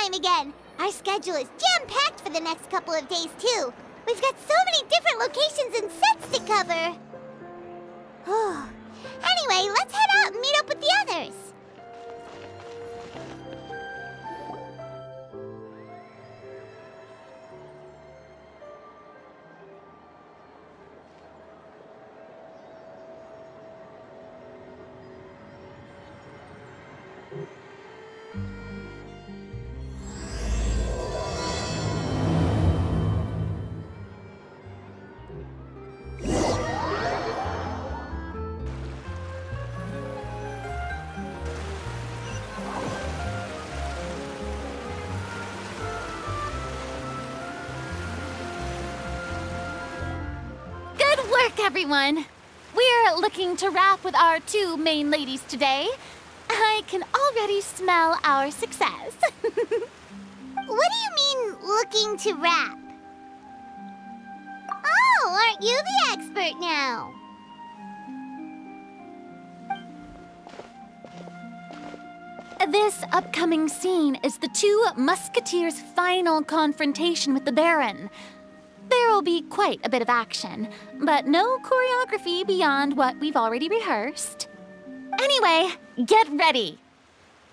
time again. Our schedule is jam-packed for the next couple of days, too. We've got so many different locations and sets to cover. Anyway, let's head out and meet up with the others. Everyone, we're looking to wrap with our two main ladies today. I can already smell our success. What do you mean, looking to wrap? Oh, aren't you the expert now? This upcoming scene is the two musketeers' final confrontation with the Baron. There will be quite a bit of action, but no choreography beyond what we've already rehearsed. Anyway, get ready.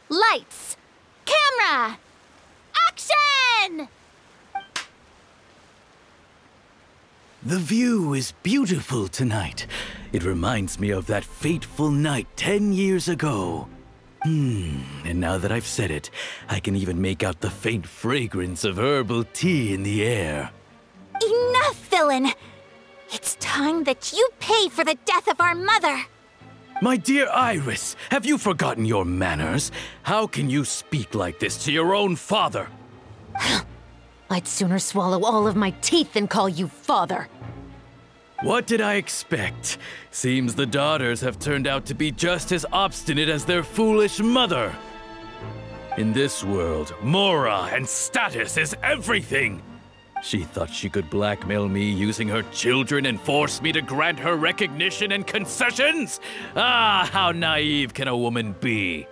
Lights, camera, action! The view is beautiful tonight. It reminds me of that fateful night 10 years ago. And now that I've said it, I can even make out the faint fragrance of herbal tea in the air. Enough, villain! It's time that you pay for the death of our mother! My dear Iris, have you forgotten your manners? How can you speak like this to your own father? I'd sooner swallow all of my teeth than call you father. What did I expect? Seems the daughters have turned out to be just as obstinate as their foolish mother. In this world, mora and status is everything. She thought she could blackmail me using her children and force me to grant her recognition and concessions? Ah, how naive can a woman be?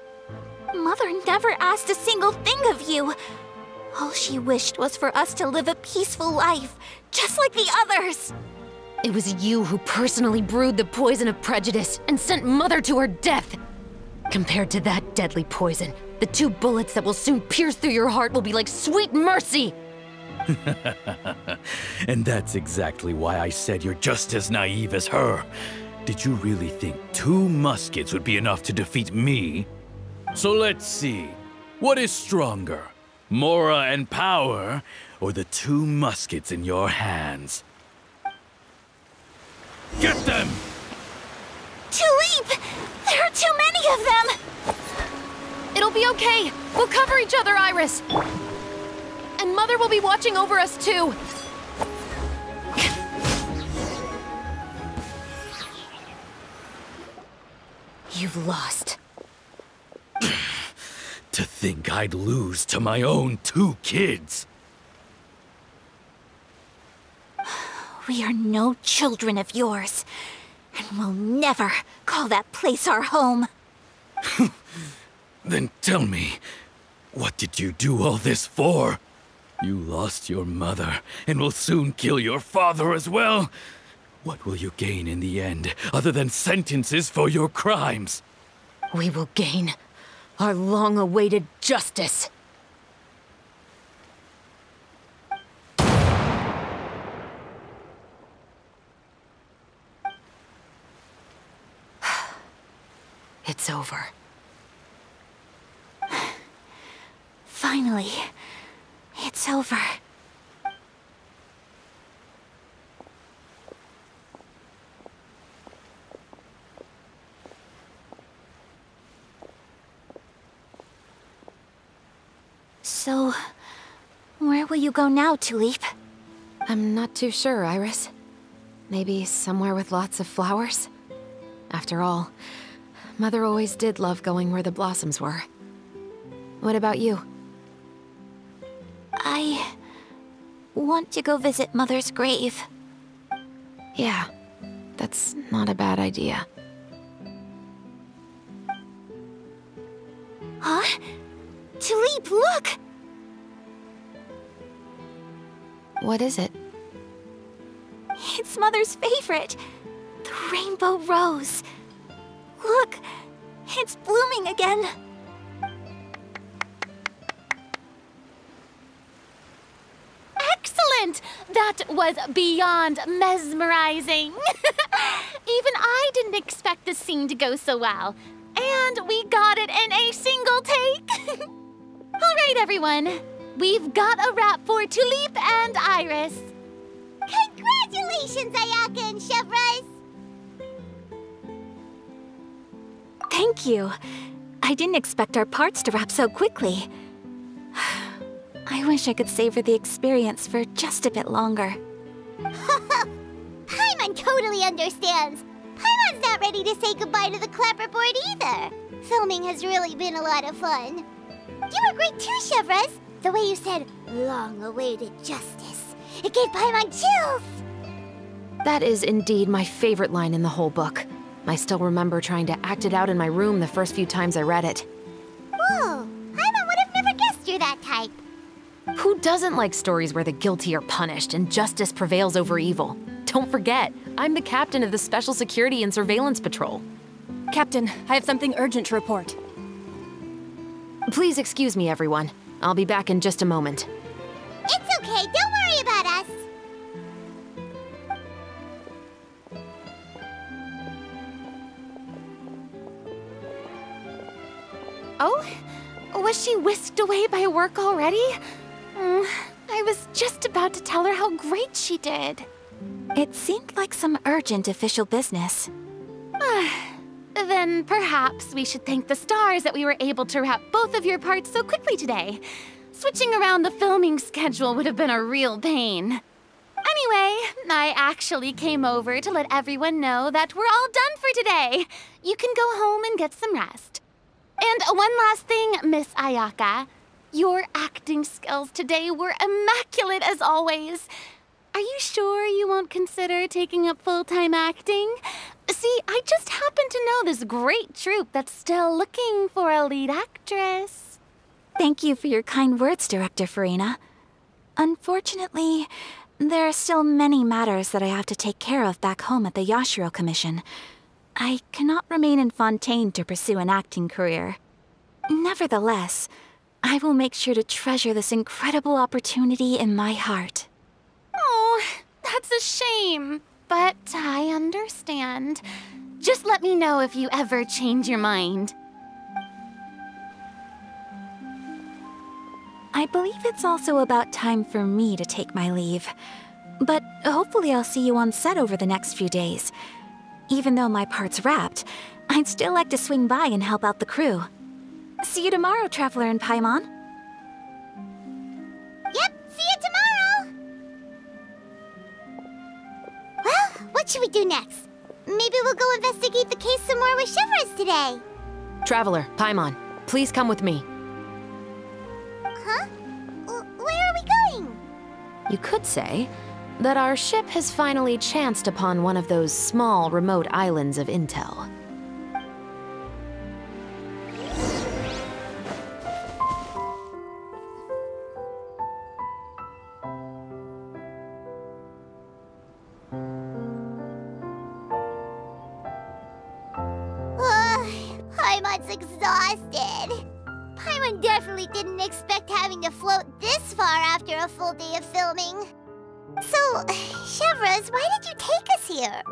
Mother never asked a single thing of you. All she wished was for us to live a peaceful life, just like the others. It was you who personally brewed the poison of prejudice and sent Mother to her death. Compared to that deadly poison, the 2 bullets that will soon pierce through your heart will be like sweet mercy. And that's exactly why I said you're just as naive as her. Did you really think 2 muskets would be enough to defeat me? So let's see. What is stronger? Mora and power, or the 2 muskets in your hands? Get them! Tulip! There are too many of them! It'll be okay. We'll cover each other, Iris. And Mother will be watching over us, too. You've lost. To think I'd lose to my own 2 kids. We are no children of yours, and we'll never call that place our home. Then tell me, what did you do all this for? You lost your mother, and will soon kill your father as well. What will you gain in the end, other than sentences for your crimes? We will gain our long-awaited justice. It's over. Finally, it's over. So, where will you go now, Tulip? I'm not too sure, Iris. Maybe somewhere with lots of flowers? After all, Mother always did love going where the blossoms were. What about you? I want to go visit Mother's grave. Yeah, that's not a bad idea. Huh? Tulip, look! What is it? It's Mother's favorite, the rainbow rose. Look, it's blooming again. Excellent! That was beyond mesmerizing. Even I didn't expect the scene to go so well. And we got it in a single take. All right, everyone. We've got a wrap for Tulip and Iris. Congratulations, Ayaka and Chevres! Thank you. I didn't expect our parts to wrap so quickly. I wish I could savor the experience for just a bit longer. Paimon totally understands. Paimon's not ready to say goodbye to the clapperboard either. Filming has really been a lot of fun. You were great too, Chevres. The way you said, long-awaited justice. It gave Paimon chills. That is indeed my favorite line in the whole book. I still remember trying to act it out in my room the first few times I read it. Whoa, Paimon would have never guessed you're that type. Who doesn't like stories where the guilty are punished and justice prevails over evil? Don't forget, I'm the captain of the Special Security and Surveillance Patrol. Captain, I have something urgent to report. Please excuse me, everyone. I'll be back in just a moment. It's okay, don't worry about us. Oh? Was she whisked away by work already? I was just about to tell her how great she did. It seemed like some urgent official business. Then perhaps we should thank the stars that we were able to wrap both of your parts so quickly today. Switching around the filming schedule would have been a real pain. Anyway, I actually came over to let everyone know that we're all done for today. You can go home and get some rest. And one last thing, Miss Ayaka. Your acting skills today were immaculate as always. Are you sure you won't consider taking up full-time acting? See, I just happen to know this great troupe that's still looking for a lead actress. Thank you for your kind words, Director Farina. Unfortunately, there are still many matters that I have to take care of back home at the Yashiro Commission. I cannot remain in Fontaine to pursue an acting career. Nevertheless, I will make sure to treasure this incredible opportunity in my heart. Oh, that's a shame, but I understand. Just let me know if you ever change your mind. I believe it's also about time for me to take my leave. But hopefully I'll see you on set over the next few days. Even though my part's wrapped, I'd still like to swing by and help out the crew. See you tomorrow, Traveler and Paimon. Yep, see you tomorrow! Well, what should we do next? Maybe we'll go investigate the case some more with Chevres today. Traveler, Paimon, please come with me. Huh? Where are we going? You could say that our ship has finally chanced upon one of those small, remote islands of intel. Paimon's exhausted. Paimon definitely didn't expect having to float this far after a full day of filming. So, Chevres, why did you take us here?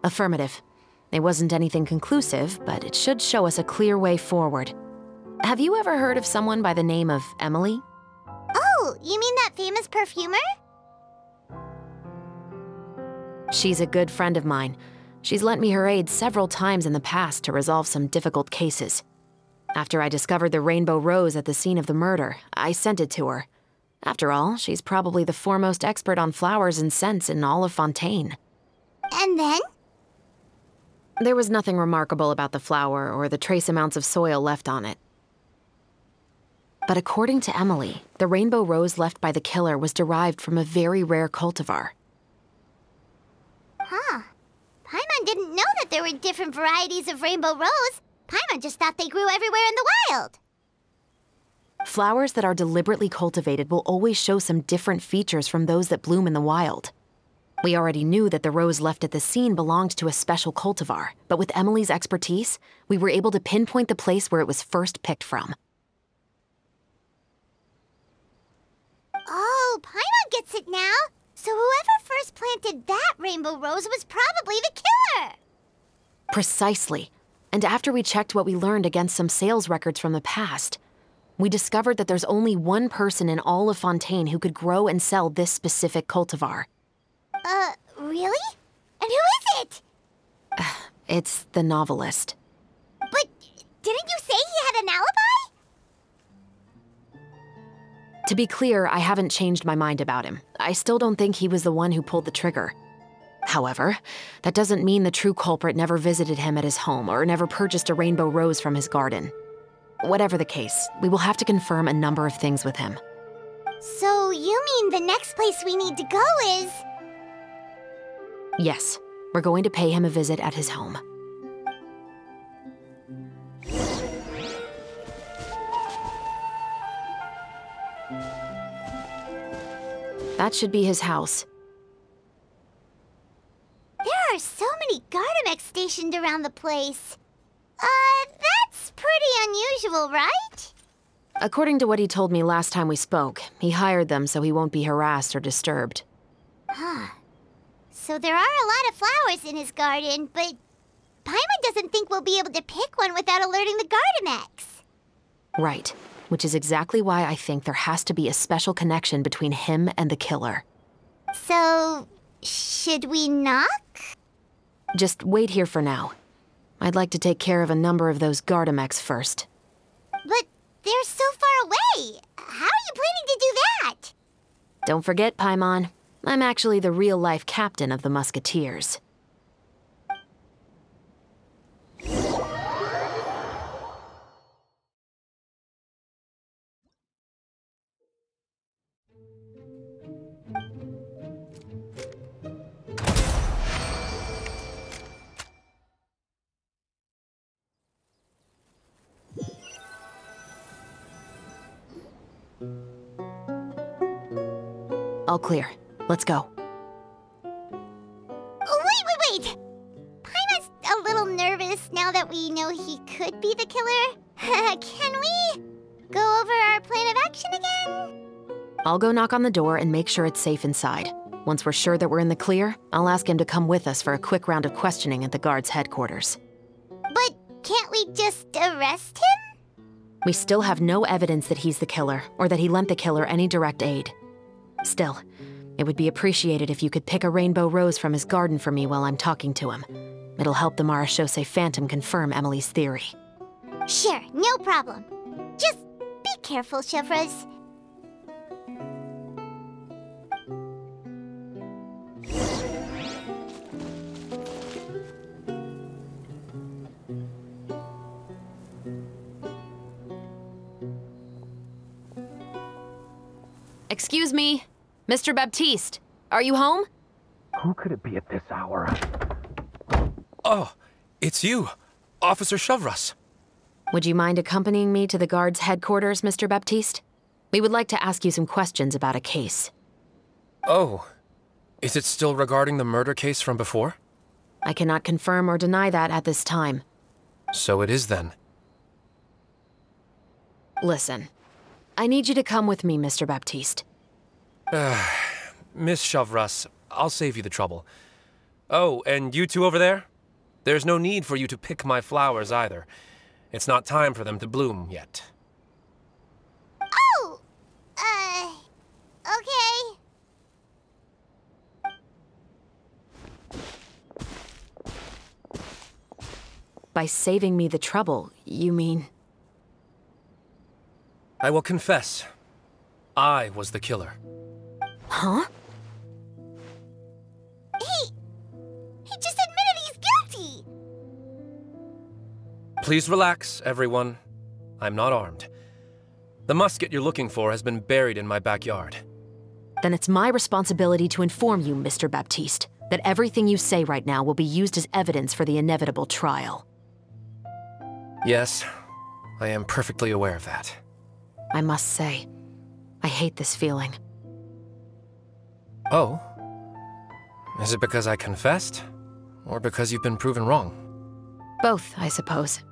Affirmative. It wasn't anything conclusive, but it should show us a clear way forward. Have you ever heard of someone by the name of Emily? Oh, you mean that famous perfumer? She's a good friend of mine. She's lent me her aid several times in the past to resolve some difficult cases. After I discovered the rainbow rose at the scene of the murder, I sent it to her. After all, she's probably the foremost expert on flowers and scents in all of Fontaine. And then? There was nothing remarkable about the flower or the trace amounts of soil left on it. But according to Emily, the rainbow rose left by the killer was derived from a very rare cultivar. Huh. Paimon didn't know that there were different varieties of rainbow rose. Paimon just thought they grew everywhere in the wild. Flowers that are deliberately cultivated will always show some different features from those that bloom in the wild. We already knew that the rose left at the scene belonged to a special cultivar, but with Emily's expertise, we were able to pinpoint the place where it was first picked from. Oh, Paimon gets it now! So whoever first planted that rainbow rose was probably the killer! Precisely. And after we checked what we learned against some sales records from the past, we discovered that there's only one person in all of Fontaine who could grow and sell this specific cultivar. Really? And who is it? It's the novelist. But didn't you say he had an alibi? To be clear, I haven't changed my mind about him. I still don't think he was the one who pulled the trigger. However, that doesn't mean the true culprit never visited him at his home or never purchased a rainbow rose from his garden. Whatever the case, we will have to confirm a number of things with him. So you mean the next place we need to go is... Yes, we're going to pay him a visit at his home. That should be his house. There are so many Gardamex stationed around the place. That's pretty unusual, right? According to what he told me last time we spoke, he hired them so he won't be harassed or disturbed. Huh. So there are a lot of flowers in his garden, but Paimon doesn't think we'll be able to pick one without alerting the Gardamex. Right, which is exactly why I think there has to be a special connection between him and the killer. So, should we knock? Just wait here for now. I'd like to take care of a number of those Gardamex first. But they're so far away. How are you planning to do that? Don't forget, Paimon, I'm actually the real-life captain of the Musketeers. All clear. Let's go. Wait! Paimon's a little nervous now that we know he could be the killer. Can we go over our plan of action again? I'll go knock on the door and make sure it's safe inside. Once we're sure that we're in the clear, I'll ask him to come with us for a quick round of questioning at the guard's headquarters. But can't we just arrest him? We still have no evidence that he's the killer, or that he lent the killer any direct aid. Still, it would be appreciated if you could pick a rainbow rose from his garden for me while I'm talking to him. It'll help the Marechaussee Phantom confirm Emily's theory. Sure, no problem. Just be careful, Chevreuse. Excuse me, Mr. Baptiste, are you home? Who could it be at this hour? Oh, it's you, Officer Chevreuse. Would you mind accompanying me to the guard's headquarters, Mr. Baptiste? We would like to ask you some questions about a case. Oh, is it still regarding the murder case from before? I cannot confirm or deny that at this time. So it is then. Listen, I need you to come with me, Mr. Baptiste. Miss Chevreuse, I'll save you the trouble. Oh, and you two over there? There's no need for you to pick my flowers either. It's not time for them to bloom yet. Oh! Okay. By saving me the trouble, you mean... I will confess, I was the killer. Huh? He just admitted he's guilty! Please relax, everyone. I'm not armed. The musket you're looking for has been buried in my backyard. Then it's my responsibility to inform you, Mr. Baptiste, that everything you say right now will be used as evidence for the inevitable trial. Yes, I am perfectly aware of that. I must say. I hate this feeling. Oh? Is it because I confessed? Or because you've been proven wrong? Both, I suppose.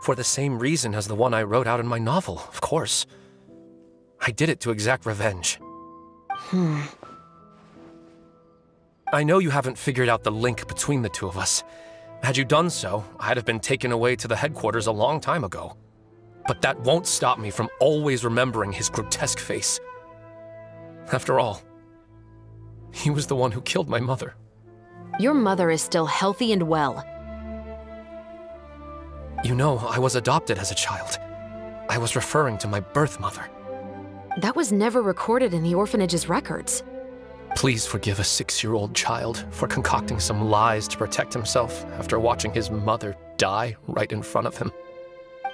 For the same reason as the one I wrote out in my novel, of course. I did it to exact revenge. I know you haven't figured out the link between the two of us. Had you done so, I'd have been taken away to the headquarters a long time ago. But that won't stop me from always remembering his grotesque face. After all, he was the one who killed my mother. Your mother is still healthy and well. You know, I was adopted as a child. I was referring to my birth mother. That was never recorded in the orphanage's records. Please forgive a 6-year-old child for concocting some lies to protect himself after watching his mother die right in front of him.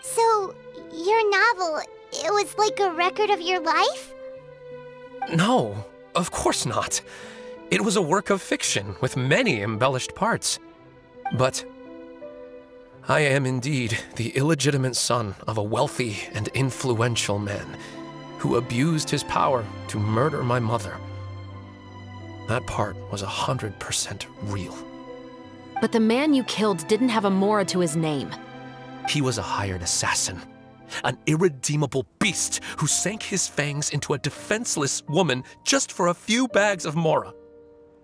So, your novel, it was like a record of your life? No, of course not. It was a work of fiction with many embellished parts. But I am indeed the illegitimate son of a wealthy and influential man who abused his power to murder my mother. That part was 100% real. But the man you killed didn't have a Mora to his name. He was a hired assassin. An irredeemable beast who sank his fangs into a defenseless woman just for a few bags of Mora.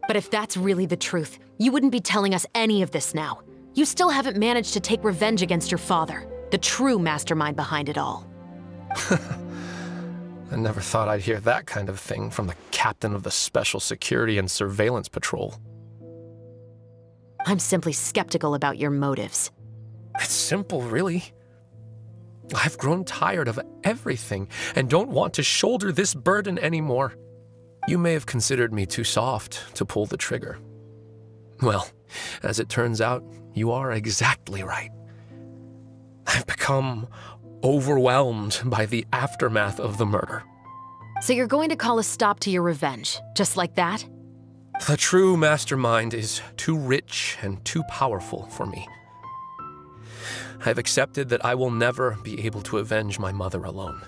But if that's really the truth, you wouldn't be telling us any of this now. You still haven't managed to take revenge against your father, the true mastermind behind it all. I never thought I'd hear that kind of thing from the captain of the Special Security and Surveillance Patrol. I'm simply skeptical about your motives. It's simple, really. I've grown tired of everything and don't want to shoulder this burden anymore. You may have considered me too soft to pull the trigger. Well, as it turns out, you are exactly right. I've become overwhelmed by the aftermath of the murder. So you're going to call a stop to your revenge, just like that? The true mastermind is too rich and too powerful for me. I've accepted that I will never be able to avenge my mother alone.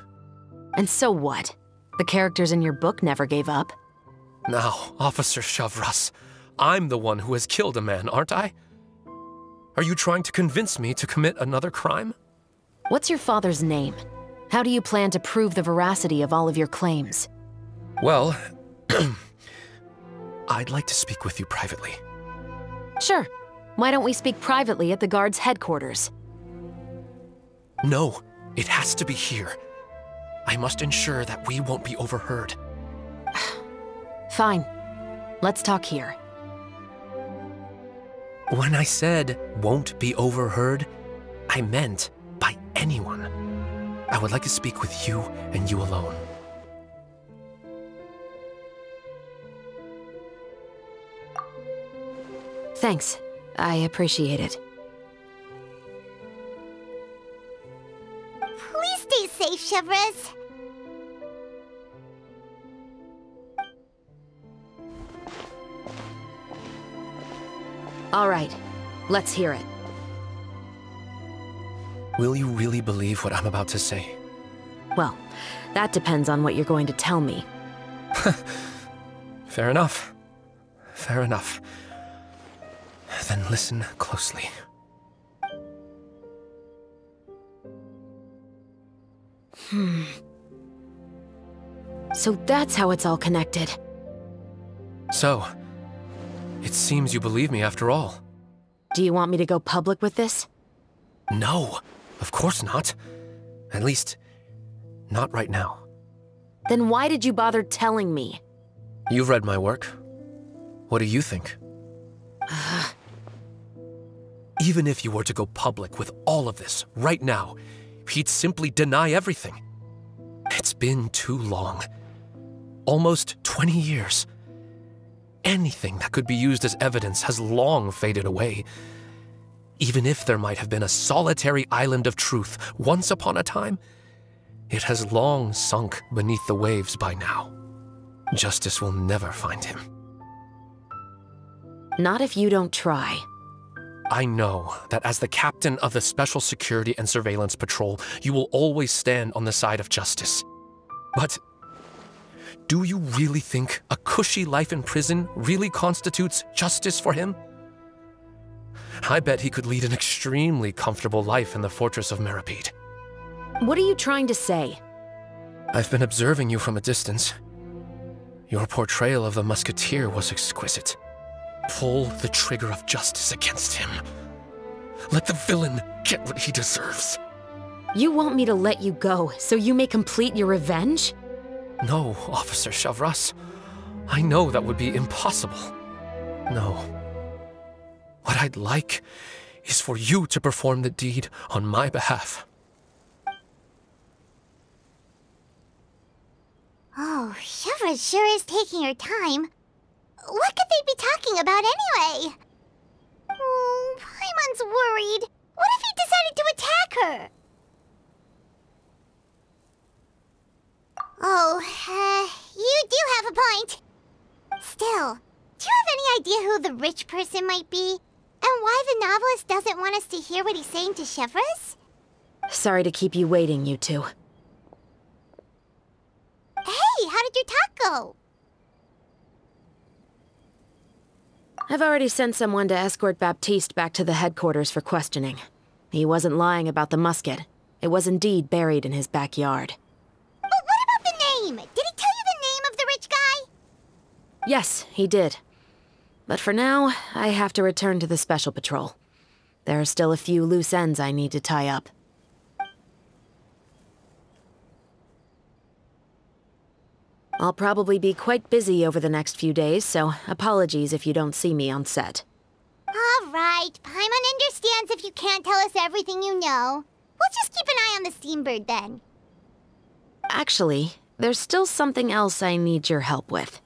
And so what? The characters in your book never gave up. Now, Officer Shavras, I'm the one who has killed a man, aren't I? Are you trying to convince me to commit another crime? What's your father's name? How do you plan to prove the veracity of all of your claims? Well, I'd like to speak with you privately. Sure. Why don't we speak privately at the guard's headquarters? No, it has to be here. I must ensure that we won't be overheard. Fine. Let's talk here. When I said won't be overheard, I meant by anyone. I would like to speak with you and you alone. Thanks. I appreciate it. Please stay safe, Shavras. All right. Let's hear it. Will you really believe what I'm about to say? Well, that depends on what you're going to tell me. Fair enough. Fair enough. Then listen closely. So that's how it's all connected. So, it seems you believe me after all. Do you want me to go public with this? No, of course not. At least, not right now. Then why did you bother telling me? You've read my work. What do you think? Even if you were to go public with all of this right now, he'd simply deny everything. It's been too long. Almost 20 years. Anything that could be used as evidence has long faded away. Even if there might have been a solitary island of truth once upon a time, it has long sunk beneath the waves by now. Justice will never find him. Not if you don't try. I know that as the captain of the Special Security and Surveillance Patrol, you will always stand on the side of justice. But do you really think a cushy life in prison really constitutes justice for him? I bet he could lead an extremely comfortable life in the fortress of Meripede. What are you trying to say? I've been observing you from a distance. Your portrayal of the musketeer was exquisite. Pull the trigger of justice against him. Let the villain get what he deserves. You want me to let you go so you may complete your revenge? No, Officer Chavras. I know that would be impossible. No. What I'd like is for you to perform the deed on my behalf. Oh, Chavras sure is taking her time. What could they be talking about anyway? Oh, Paimon's worried. What if he decided to attack her? Oh, you do have a point. Still, do you have any idea who the rich person might be? And why the novelist doesn't want us to hear what he's saying to Chavras? Sorry to keep you waiting, you two. Hey, how did your talk go? I've already sent someone to escort Baptiste back to the headquarters for questioning. He wasn't lying about the musket. It was indeed buried in his backyard. But what about the name? Did he tell you the name of the rich guy? Yes, he did. But for now, I have to return to the Special Patrol. There are still a few loose ends I need to tie up. I'll probably be quite busy over the next few days, so apologies if you don't see me on set. All right, Paimon understands if you can't tell us everything you know. We'll just keep an eye on the Steambird then. Actually, there's still something else I need your help with.